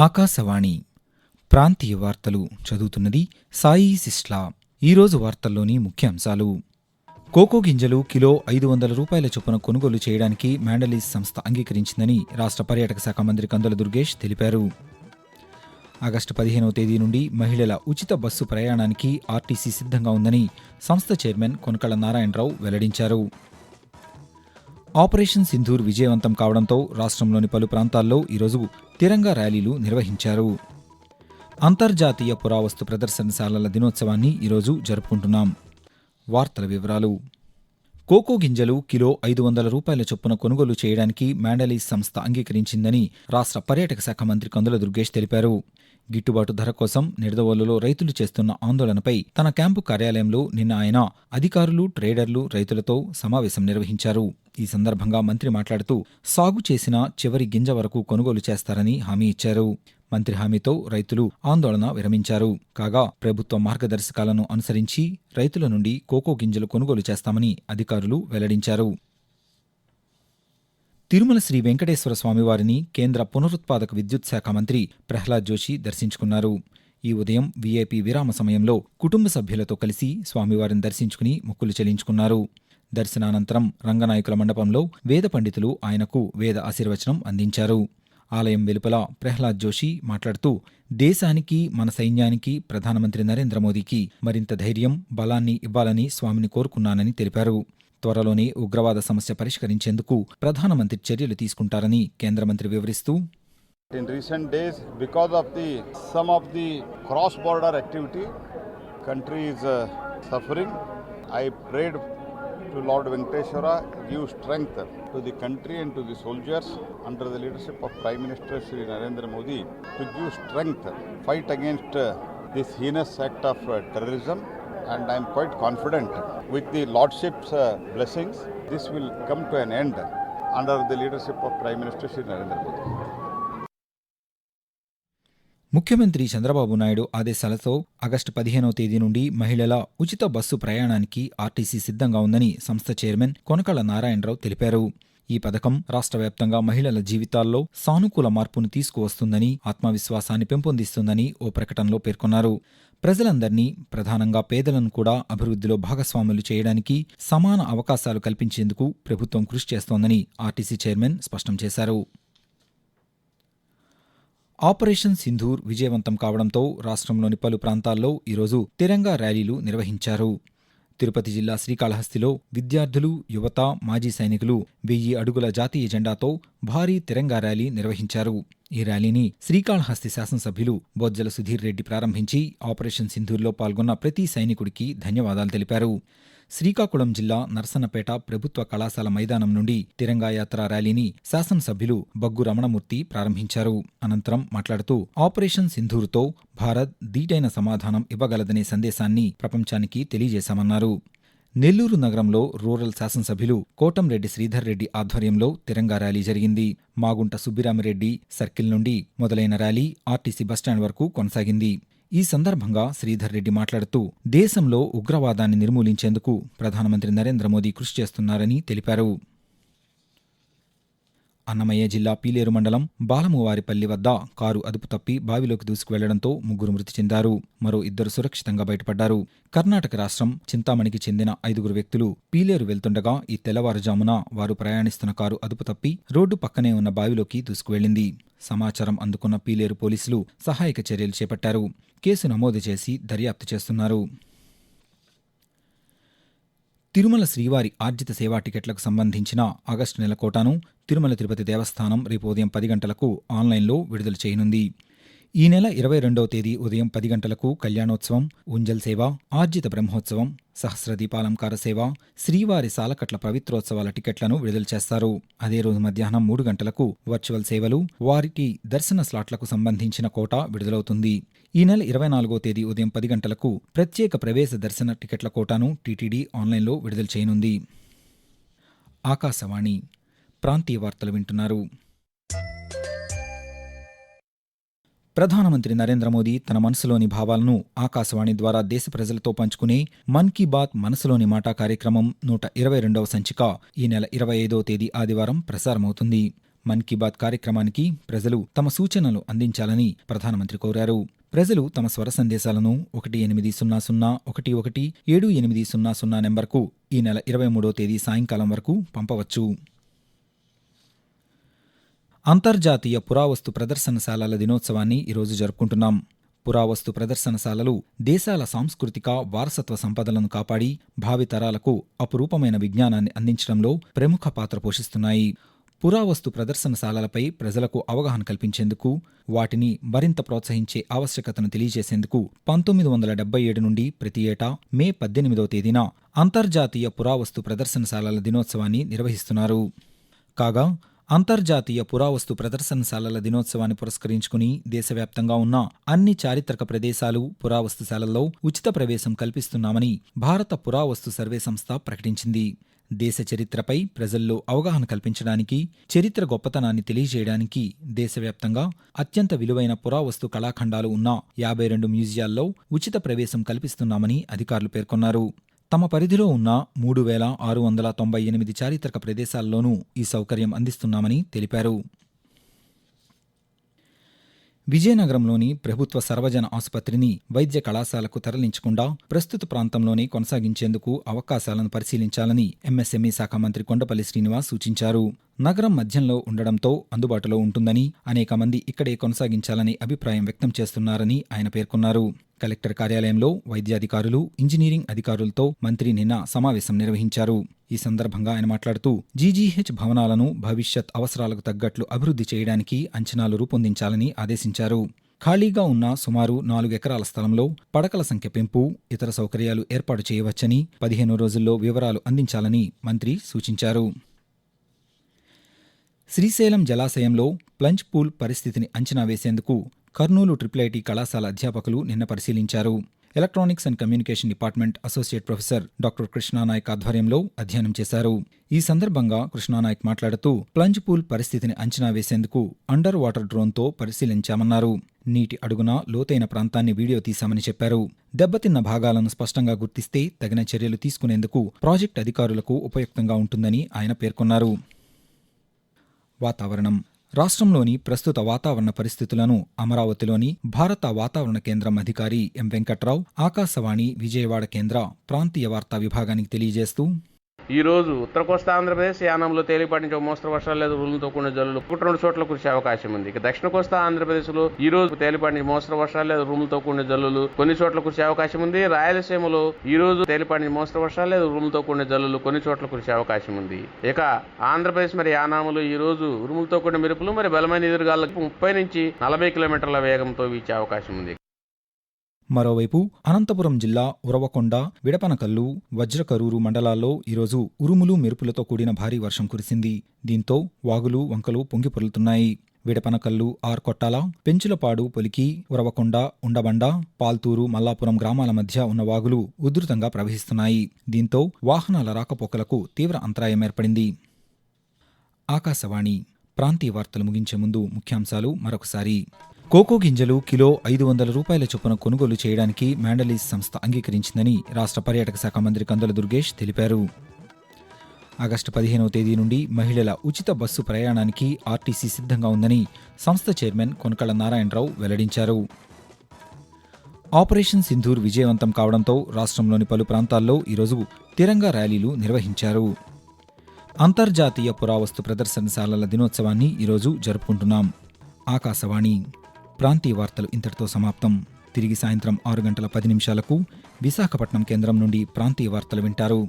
ఆకాశవాణి ప్రాంతీయ వార్తలు చదువుతున్నది సాయి సిస్లా. ఈరోజు వార్తల్లోని ముఖ్యాంశాలు: కోకో గింజలు కిలో 500 రూపాయల చొప్పున కొనుగోలు చేయడానికి మ్యాండలీస్ సంస్థ అంగీకరించిందని రాష్ట్ర పర్యాటక శాఖ మంత్రి కందుల దుర్గేష్ తెలిపారు. ఆగస్టు 15వ తేదీ నుండి మహిళల ఉచిత బస్సు ప్రయాణానికి ఆర్టీసీ సిద్ధంగా ఉందని సంస్థ చైర్మన్ కొనకళ్ళ నారాయణరావు వెల్లడించారు. ఆపరేషన్ సింధూర్ విజయవంతం కావడంతో రాష్ట్రంలోని పలు ప్రాంతాల్లో ఈరోజు తిరంగా ర్యాలీలు నిర్వహించారు. అంతర్జాతీయ పురావస్తు ప్రదర్శనశాలల దినోత్సవాన్ని ఈరోజు జరుపుకుంటున్నాం. వార్తల వివరాలు: కోకో గింజలు కిలో 500 రూపాయల చొప్పున కొనుగోలు చేయడానికి మ్యాండలీస్ సంస్థ అంగీకరించిందని రాష్ట్ర పర్యాటక శాఖ మంత్రి కందుల దుర్గేష్ తెలిపారు. గిట్టుబాటు ధర కోసం నిడదవోలులో రైతులు చేస్తున్న ఆందోళనపై తన క్యాంపు కార్యాలయంలో నిన్న ఆయన అధికారులు, ట్రేడర్లు, రైతులతో సమావేశం నిర్వహించారు. ఈ సందర్భంగా మంత్రి మాట్లాడుతూ సాగు చేసిన చివరి గింజ వరకు కొనుగోలు చేస్తారని హామీ ఇచ్చారు. మంత్రి హామీతో రైతులు ఆందోళన విరమించారు. కాగా ప్రభుత్వ మార్గదర్శకాలను అనుసరించి రైతుల నుండి కోకో గింజలు కొనుగోలు చేస్తామని అధికారులు వెల్లడించారు. తిరుమల శ్రీ వెంకటేశ్వర స్వామివారిని కేంద్ర పునరుత్పాదక విద్యుత్ శాఖ మంత్రి ప్రహ్లాద్ జోషి దర్శించుకున్నారు. ఈ ఉదయం వీఐపీ విరామ సమయంలో కుటుంబ సభ్యులతో కలిసి స్వామివారిని దర్శించుకుని మొక్కులు చెల్లించుకున్నారు. దర్శనానంతరం రంగనాయకుల మండపంలో వేద పండితులు ఆయనకు వేద ఆశీర్వచనం అందించారు. ఆలయం వెలుపల ప్రహ్లాద్ జోషి మాట్లాడుతూ దేశానికి, మన సైన్యానికి ప్రధానమంత్రి నరేంద్ర మోదీకి మరింత ధైర్యం, బలాన్ని ఇవ్వాలని స్వామిని కోరుకున్నానని తెలిపారు. త్వరలోనే ఉగ్రవాద సమస్య పరిష్కరించేందుకు ప్రధానమంత్రి చర్యలు తీసుకుంటారని కేంద్ర మంత్రి వివరిస్తూ, In recent days, because of some of the cross-border activity, country is suffering. I prayed to Lord Venkateshwara give strength to the country and to the soldiers under the leadership of Prime Minister Shri Narendra Modi to give strength, fight against this heinous act of terrorism. And I am quite confident with the Lordship's blessings, this will come to an end under the leadership of Prime Minister Shri Narendra Modi. ముఖ్యమంత్రి చంద్రబాబు నాయుడు ఆదేశాలతో August 15వ తేదీ నుండి మహిళల ఉచిత bus ప్రయాణానికి RTC సిద్ధంగా ఉందని సంస్థ చైర్మన్ కొనకళ్ళ నారాయణరావు తెలిపారు. ఈ పథకం రాష్ట్ర వ్యాప్తంగా మహిళల జీవితాల్లో సానుకూల మార్పును తీసుకువస్తుందని, ఆత్మవిశ్వాసాన్ని పెంపొందిస్తుందని ఓ ప్రకటనలో పేర్కొన్నారు. ప్రజలందర్నీ, ప్రధానంగా పేదలను కూడా అభివృద్ధిలో భాగస్వాములు చేయడానికి సమాన అవకాశాలు కల్పించేందుకు ప్రభుత్వం కృషి చేస్తోందని ఆర్టీసీ చైర్మన్ స్పష్టం చేశారు. ఆపరేషన్ సింధూర్ విజయవంతం కావడంతో రాష్ట్రంలోని పలు ప్రాంతాల్లో ఈరోజు తిరంగా ర్యాలీలు నిర్వహించారు. తిరుపతి జిల్లా శ్రీకాళహస్తిలో విద్యార్థులు, యువత, మాజీ సైనికులు 1000 అడుగుల జాతీయ జెండాతో భారీ తిరంగా ర్యాలీ నిర్వహించారు. ఈ ర్యాలీని శ్రీకాళహస్తి శాసనసభ్యులు బొజ్జల సుధీర్ రెడ్డి ప్రారంభించి ఆపరేషన్ సింధూర్లో పాల్గొన్న ప్రతి సైనికుడికి ధన్యవాదాలు తెలిపారు. శ్రీకాకుళం జిల్లా నర్సన్నపేట ప్రభుత్వ కళాశాల మైదానం నుండి తిరంగా యాత్ర ర్యాలీని శాసనసభ్యులు బగ్గు రమణమూర్తి ప్రారంభించారు. అనంతరం మాట్లాడుతూ ఆపరేషన్ సింధూర్తో భారత్ ధీటైన సమాధానం ఇవ్వగలదనే సందేశాన్ని ప్రపంచానికి తెలియజేశామన్నారు. నెల్లూరు నగరంలో రూరల్ శాసనసభ్యులు కోటంరెడ్డి శ్రీధర్ రెడ్డి ఆధ్వర్యంలో తిరంగా ర్యాలీ జరిగింది. మాగుంట సుబ్బిరామిరెడ్డి సర్కిల్ నుండి మొదలైన ర్యాలీ ఆర్టీసీ బస్టాండ్ వరకు కొనసాగింది. ఈ సందర్భంగా శ్రీధర్ రెడ్డి మాట్లాడుతూ దేశంలో ఉగ్రవాదాన్ని నిర్మూలించేందుకు ప్రధానమంత్రి నరేంద్ర మోదీ కృషి చేస్తున్నారని తెలిపారు. అన్నమయ్య జిల్లా పీలేరు మండలం బాలమువారిపల్లి వద్ద కారు అదుపు తప్పి బావిలోకి దూసుకువెళ్లడంతో 3 మృతి చెందారు. మరో 2 సురక్షితంగా బయటపడ్డారు. కర్ణాటక రాష్ట్రం చింతామణికి చెందిన 5 వ్యక్తులు పీలేరు వెళ్తుండగా ఈ తెల్లవారుజామున వారు ప్రయాణిస్తున్న కారు అదుపు తప్పి రోడ్డు పక్కనే ఉన్న బావిలోకి దూసుకువెళ్లింది. సమాచారం అందుకున్న పీలేరు పోలీసులు సహాయక చర్యలు చేపట్టారు. కేసు నమోదు చేసి దర్యాప్తు చేస్తున్నారు. తిరుమల శ్రీవారి ఆర్జిత సేవా టికెట్లకు సంబంధించిన ఆగస్టు నెల కోటాను తిరుమల తిరుపతి దేవస్థానం రేపు ఉదయం 10 గంటలకు ఆన్లైన్లో విడుదల చేయనుంది. ఈ నెల 22వ తేదీ ఉదయం 10 గంటలకు కళ్యాణోత్సవం, ఉంజల్ సేవ, ఆర్జిత బ్రహ్మోత్సవం, సహస్ర దీపాలంకార సేవ, శ్రీవారి సాలకట్ల పవిత్రోత్సవాల టికెట్లను విడుదల చేస్తారు. అదే రోజు మధ్యాహ్నం 3 గంటలకు వర్చువల్ సేవలు, వారికి దర్శన స్లాట్లకు సంబంధించిన కోటా విడుదలవుతుంది. ఈ నెల 24వ తేదీ ఉదయం 10 గంటలకు ప్రత్యేక ప్రవేశ దర్శన టికెట్ల కోటాను టీటీడీ ఆన్లైన్లో విడుదల చేయనుంది. ఆకాశవాణి ప్రాంతీయ వార్తలు వింటున్నారు. ప్రధానమంత్రి నరేంద్ర మోదీ తన మనసులోని భావాలను ఆకాశవాణి ద్వారా దేశ ప్రజలతో పంచుకునే మన్ కీ బాత్ మనసులోని మాట కార్యక్రమం 122వ సంచిక ఈ నెల 25వ తేదీ ఆదివారం ప్రసారమవుతుంది. మన్ కీ బాత్ కార్యక్రమానికి ప్రజలు తమ సూచనలు అందించాలని ప్రధానమంత్రి కోరారు. ప్రజలు తమ స్వర సందేశాలను 1800 నెంబర్కు ఈ నెల 23వ తేదీ సాయంకాలం వరకు పంపవచ్చు. అంతర్జాతీయ పురావస్తు ప్రదర్శనశాలల దినోత్సవాన్ని ఈరోజు జరుపుకుంటున్నాం. పురావస్తు ప్రదర్శనశాలలు దేశాల సాంస్కృతిక వారసత్వ సంపదలను కాపాడి భావితరాలకు అపురూపమైన విజ్ఞానాన్ని అందించడంలో ప్రముఖ పాత్ర పోషిస్తున్నాయి. పురావస్తు ప్రదర్శనశాలలపై ప్రజలకు అవగాహన కల్పించేందుకు, వాటిని మరింత ప్రోత్సహించే ఆవశ్యకతను తెలియజేసేందుకు 1977 నుండి ప్రతి ఏటా మే 18వ తేదీన అంతర్జాతీయ పురావస్తు ప్రదర్శనశాలల దినోత్సవాన్ని నిర్వహిస్తున్నారు. కాగా అంతర్జాతీయ పురావస్తు ప్రదర్శనశాలల దినోత్సవాన్ని పురస్కరించుకుని దేశవ్యాప్తంగా ఉన్న అన్ని చారిత్రక ప్రదేశాలు, పురావస్తుశాలల్లో ఉచిత ప్రవేశం కల్పిస్తున్నామని భారత పురావస్తు సర్వే సంస్థ ప్రకటించింది. దేశ చరిత్రపై ప్రజల్లో అవగాహన కల్పించడానికి, చరిత్ర గొప్పతనాన్ని తెలియజేయడానికి దేశవ్యాప్తంగా అత్యంత విలువైన పురావస్తు కళాఖండాలు ఉన్న 52 మ్యూజియాల్లో ఉచిత ప్రవేశం కల్పిస్తున్నామని అధికారులు పేర్కొన్నారు. తమ పరిధిలో ఉన్న 3698 చారిత్రక ప్రదేశాల్లోనూ ఈ సౌకర్యం అందిస్తున్నామని తెలిపారు. విజయనగరంలోని ప్రభుత్వ సర్వజన ఆసుపత్రిని వైద్య కళాశాలకు తరలించకుండా ప్రస్తుత ప్రాంతంలోనే కొనసాగించేందుకు అవకాశాలను పరిశీలించాలని ఎంఎస్ఎంఈ శాఖ మంత్రి కొండపల్లి శ్రీనివాస్ సూచించారు. నగరం మధ్యంలో ఉండడంతో అందుబాటులో ఉంటుందని, అనేక మంది ఇక్కడే కొనసాగించాలని అభిప్రాయం వ్యక్తం చేస్తున్నారని ఆయన పేర్కొన్నారు. కలెక్టర్ కార్యాలయంలో వైద్యాధికారులు, ఇంజనీరింగ్ అధికారులతో మంత్రి నిన్న సమావేశం నిర్వహించారు. ఈ సందర్భంగా ఆయన మాట్లాడుతూ జీజీహెచ్ భవనాలను భవిష్యత్ అవసరాలకు తగ్గట్లు అభివృద్ధి చేయడానికి అంచనాలు రూపొందించాలని ఆదేశించారు. ఖాళీగా ఉన్న సుమారు 4 ఎకరాల స్థలంలో పడకల సంఖ్య పెంపు, ఇతర సౌకర్యాలు ఏర్పాటు చేయవచ్చని 15 రోజుల్లో వివరాలు అందించాలని మంత్రి సూచించారు. శ్రీశైలం జలాశయంలో ప్లంజ్ పూల్ పరిస్థితిని అంచనా వేసేందుకు కర్నూలు ఐఐటి కళాశాల అధ్యాపకులు నిన్న పరిశీలించారు. Electronics and communication department associate professor doctor Krishna Nayak ఆధ్వర్యంలో అధ్యయనం చేశారు. ఈ సందర్భంగా కృష్ణానాయక్ మాట్లాడుతూ ప్లంజ్ పూల్ పరిస్థితిని అంచనా వేసేందుకు అండర్ వాటర్ డ్రోన్తో పరిశీలించామన్నారు. నీటి అడుగున లోతైన ప్రాంతాన్ని వీడియో తీశామని చెప్పారు. దెబ్బతిన్న భాగాలను స్పష్టంగా గుర్తిస్తే తగిన చర్యలు తీసుకునేందుకు ప్రాజెక్టు అధికారులకు ఉపయుక్తంగా ఉంటుందని ఆయన పేర్కొన్నారు. వాతావరణం. రాష్ట్రంలోని ప్రస్తుత వాతావరణ పరిస్థితులను అమరావతిలోని భారత వాతావరణ కేంద్రం అధికారి ఎం వెంకట్రావు ఆకాశవాణి విజయవాడ కేంద్ర ప్రాంతీయ వార్తా విభాగానికి తెలియజేస్తూ, ఈ రోజు ఉత్తర కోస్తా ఆంధ్రప్రదేశ్ యానంలో తేలిపాటి నుంచి మోస్తరు వర్షాలు లేదా ఉరుములతో కూడిన జల్లులు 1-2 చోట్ల కురిసే అవకాశం ఉంది. ఇక దక్షిణ కోస్తా ఆంధ్రప్రదేశ్ లో ఈ రోజు తేలిపాటి నుంచి మోస్తరు వర్షాలు లేదా ఉరుములతో కూడిన జల్లులు కొన్ని చోట్ల కురిసే అవకాశం ఉంది. రాయలసీమలో ఈ రోజు తేలిపాటి నుంచి మోస్తరు వర్షాలు లేదా ఉరుములతో కూడిన జల్లులు కొన్ని చోట్ల కురిసే అవకాశం ఉంది. ఇక ఆంధ్రప్రదేశ్ మరి యానాములో ఈ రోజు ఉరుములతో కూడిన మెరుపులు మరి బలమైన ఎదురుగాలకు 30 నుంచి 40 కిలోమీటర్ల వేగంతో వీచే అవకాశం ఉంది. మరోవైపు అనంతపురం జిల్లా ఉరవకొండ, విడపనకల్లు, వజ్రకరూరు మండలాల్లో ఈరోజు ఉరుములు మెరుపులతో కూడిన భారీ వర్షం కురిసింది. దీంతో వాగులు, వంకలు పొంగిపొర్లుతున్నాయి. విడపనకల్లు, ఆర్కొట్టాల, పెంచులపాడు, పొలికి, ఉరవకొండ, ఉండబండ, పాల్తూరు, మల్లాపురం గ్రామాల మధ్య ఉన్న వాగులు ఉధృతంగా ప్రవహిస్తున్నాయి. దీంతో వాహనాల రాకపోకలకు తీవ్ర అంతరాయం ఏర్పడింది. ఆకాశవాణి ప్రాంతీయ వార్తలు ముగించే ముందు ముఖ్యాంశాలు మరొకసారి. కోకో గింజలు కిలో 500 రూపాయల చొప్పున కొనుగోలు చేయడానికి మ్యాండలీస్ సంస్థ అంగీకరించిందని రాష్ట్ర పర్యాటక శాఖ మంత్రి కందుల దుర్గేష్ తెలిపారు. ఆగస్టు 15వ తేదీ నుండి మహిళల ఉచిత బస్సు ప్రయాణానికి ఆర్టీసీ సిద్ధంగా ఉందని సంస్థ చైర్మన్ కొనకళ్ళ నారాయణరావు వెల్లడించారు. ఆపరేషన్ సింధూర్ విజయవంతం కావడంతో రాష్ట్రంలోని పలు ప్రాంతాల్లో ఈరోజు తిరంగా ర్యాలీలు నిర్వహించారు. అంతర్జాతీయ పురావస్తు ప్రదర్శనశాలల దినోత్సవాన్ని ఈరోజు జరుపుకుంటున్నాం. ఆకాశవాణి ప్రాంతీయ వార్తలు ఇంతటితో సమాప్తం. తిరిగి సాయంత్రం 6 గంటల 10 నిమిషాలకు విశాఖపట్నం కేంద్రం నుండి ప్రాంతీయ వార్తలు వింటారు.